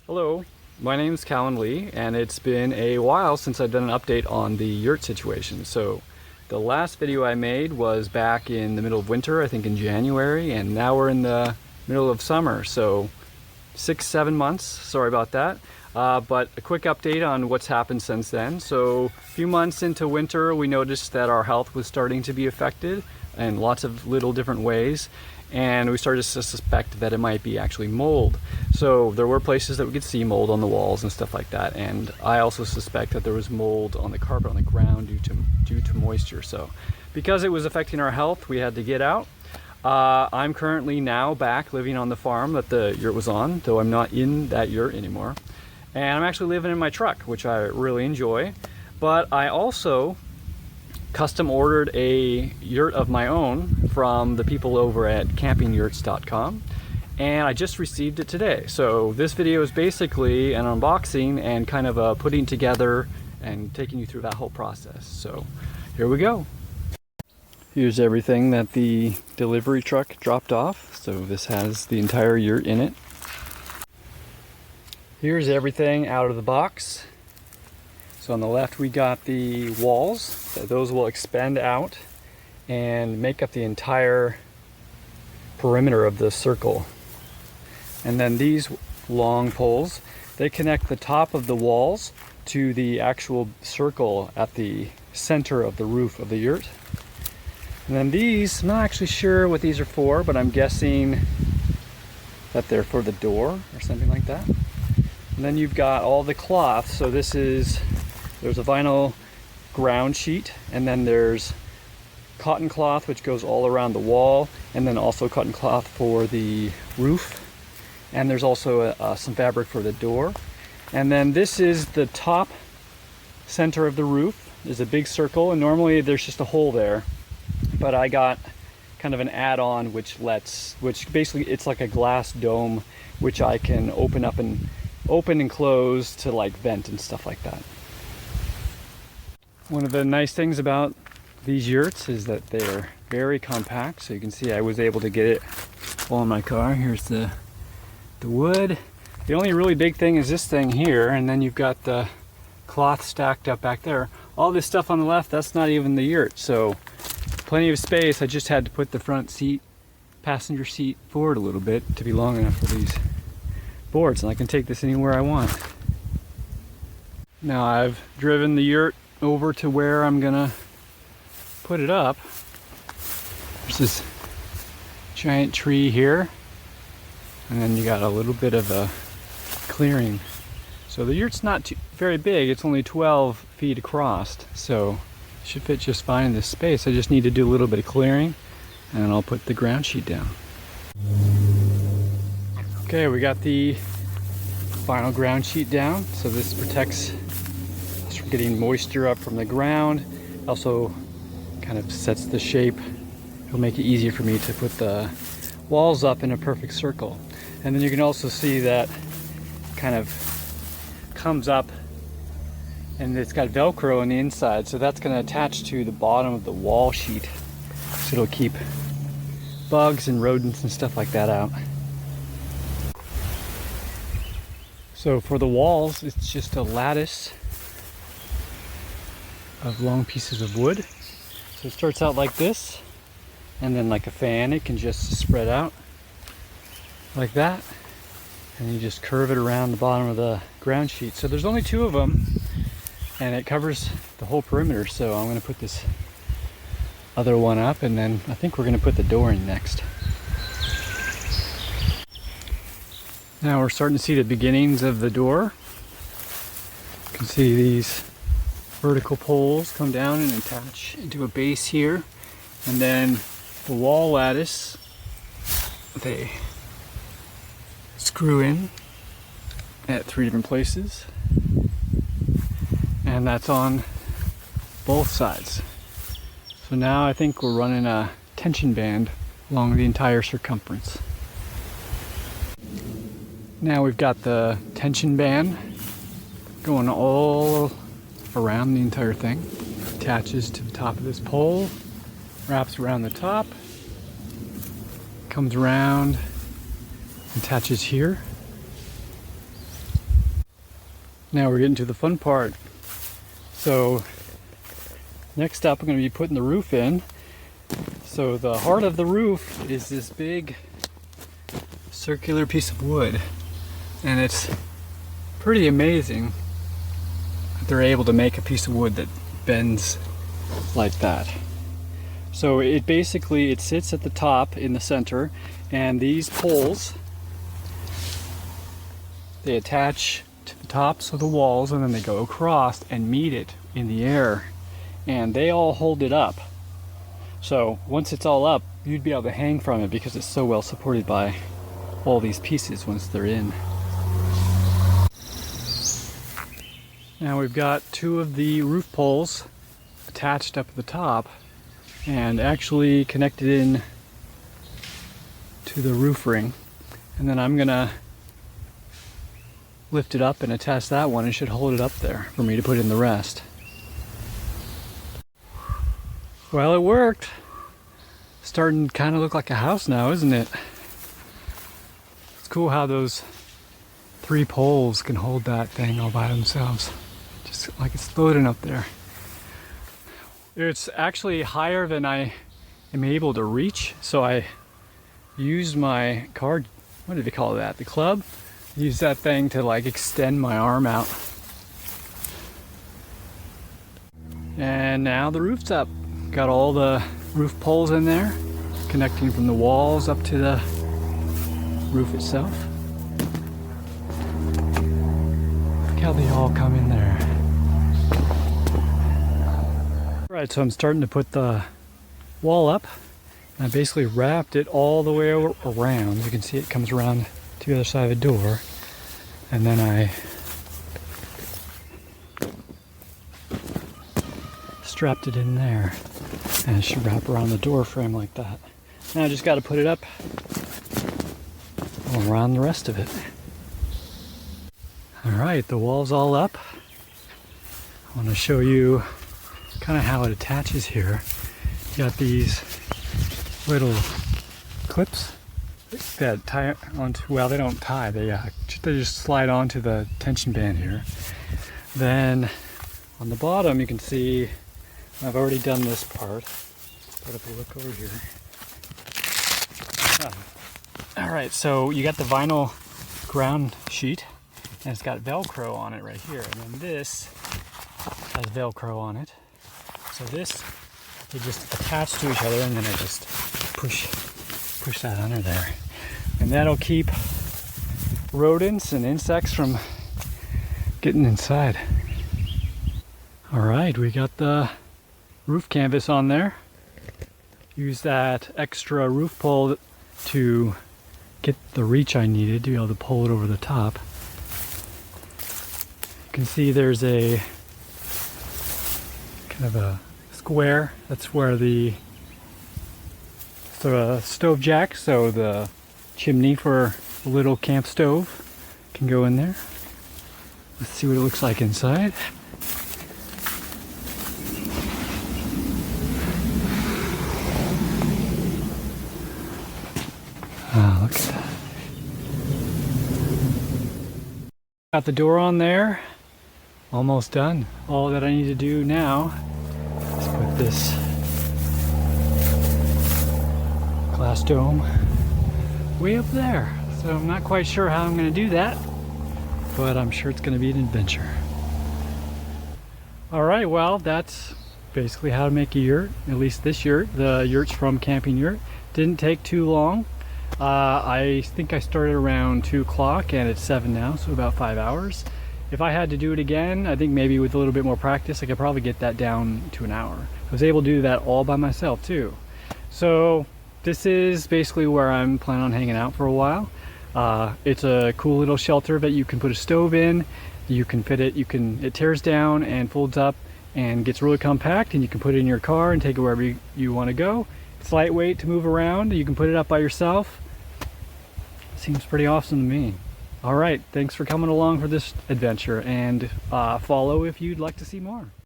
Hello, my name is Cahlen Lee, and it's been a while since I've done an update on the yurt situation. So the last video I made was back in the middle of winter, I think in January, and now we're in the middle of summer, so 6-7 months. Sorry about that. But a quick update on what's happened since then. So a few months into winter, we noticed that our health was starting to be affected in lots of little different ways, and we started to suspect that it might be actually mold. So there were places that we could see mold on the walls and stuff like that, and I also suspect that there was mold on the carpet on the ground due to moisture. So because it was affecting our health, we had to get out. I'm currently now back living on the farm that the yurt was on, though I'm not in that yurt anymore. And I'm actually living in my truck, which I really enjoy. But I also custom ordered a yurt of my own from the people over at campingyurts.com, and I just received it today. So this video is basically an unboxing and kind of a putting together and taking you through that whole process. So here we go. Here's everything that the delivery truck dropped off. So this has the entire yurt in it. Here's everything out of the box. So on the left we got the walls. Those will expand out and make up the entire perimeter of the circle. And then these long poles, they connect the top of the walls to the actual circle at the center of the roof of the yurt. And then these, I'm not actually sure what these are for, but I'm guessing that they're for the door or something like that. And then you've got all the cloth. So there's a vinyl ground sheet, and then there's cotton cloth which goes all around the wall, and then also cotton cloth for the roof, and there's also some fabric for the door. And then this is the top center of the roof. There's a big circle, and normally there's just a hole there, but I got kind of an add-on which basically it's like a glass dome which I can open and close to like vent and stuff like that. One of the nice things about these yurts is that they're very compact. So you can see I was able to get it all in my car. Here's the wood. The only really big thing is this thing here, and then you've got the cloth stacked up back there. All this stuff on the left, that's not even the yurt. So plenty of space. I just had to put the front seat, passenger seat forward a little bit to be long enough for these boards, and I can take this anywhere I want. Now I've driven the yurt over to where I'm gonna put it up. There's this giant tree here, and then you got a little bit of a clearing. So the yurt's not very big, it's only 12 feet across, so it should fit just fine in this space. I just need to do a little bit of clearing, and then I'll put the ground sheet down. Okay, we got the final ground sheet down, so this protects us from getting moisture up from the ground. Also kind of sets the shape. It'll make it easier for me to put the walls up in a perfect circle. And then you can also see that kind of comes up, and it's got Velcro on the inside, so that's going to attach to the bottom of the wall sheet, so it'll keep bugs and rodents and stuff like that out. So for the walls, it's just a lattice of long pieces of wood. So it starts out like this, and then like a fan, it can just spread out like that, and you just curve it around the bottom of the ground sheet. So there's only 2 of them, and it covers the whole perimeter. So I'm going to put this other one up, and then I think we're going to put the door in next. Now we're starting to see the beginnings of the door. You can see these vertical poles come down and attach into a base here, and then the wall lattice, they screw in at 3 different places, and that's on both sides. So now I think we're running a tension band along the entire circumference. Now we've got the tension band going all around the entire thing. Attaches to the top of this pole, wraps around the top, comes around, attaches here, Now we're getting to the fun part. So next up, I'm going to be putting the roof in. So the heart of the roof is this big circular piece of wood, and it's pretty amazing that they're able to make a piece of wood that bends like that. So it basically, it sits at the top in the center, and these poles, they attach to the tops of the walls, and then they go across and meet it in the air, and they all hold it up. So once it's all up, you'd be able to hang from it because it's so well supported by all these pieces once they're in. Now we've got two of the roof poles attached up at the top and actually connected in to the roof ring. And then I'm gonna lift it up and attach that one. It should hold it up there for me to put in the rest. Well, it worked. Starting to kind of look like a house now, isn't it? It's cool how those three poles can hold that thing all by themselves. Just like it's floating up there. It's actually higher than I am able to reach, so I used my card, what did they call that? The club? Use that thing to like extend my arm out. And now the roof's up. Got all the roof poles in there, connecting from the walls up to the roof itself. Look how they all come in there. Alright, so I'm starting to put the wall up. I basically wrapped it all the way around. You can see it comes around to the other side of the door. And then I strapped it in there. And it should wrap around the door frame like that. Now I just got to put it up all around the rest of it. Alright, the wall's all up. I want to show you kind of how it attaches here. You got these little clips that tie onto, well, they don't tie, they just slide onto the tension band here. Then on the bottom you can see I've already done this part, but if we look over here. Alright, so you got the vinyl ground sheet, and it's got Velcro on it right here, and then this has Velcro on it. So this, they just attach to each other, and then I just push that under there. And that'll keep rodents and insects from getting inside. Alright, we got the roof canvas on there. Use that extra roof pole to get the reach I needed to be able to pull it over the top. You can see there's a kind of a square. That's where the stove jack, so the chimney for a little camp stove, can go in there. Let's see what it looks like inside. Oh, look at that. Got the door on there. Almost done. All that I need to do now is put this glass dome way up there. So I'm not quite sure how I'm going to do that, but I'm sure it's going to be an adventure. Alright, well, that's basically how to make a yurt, at least this yurt. The yurts from Camping Yurt. Didn't take too long. I think I started around 2 o'clock and it's 7 now, so about 5 hours. If I had to do it again, I think maybe with a little bit more practice, I could probably get that down to an hour. I was able to do that all by myself too. So this is basically where I'm planning on hanging out for a while. It's a cool little shelter that you can put a stove in. You can fit it, it tears down and folds up and gets really compact, and you can put it in your car and take it wherever you want to go. It's lightweight to move around. You can put it up by yourself. Seems pretty awesome to me. Alright, thanks for coming along for this adventure, and follow if you'd like to see more.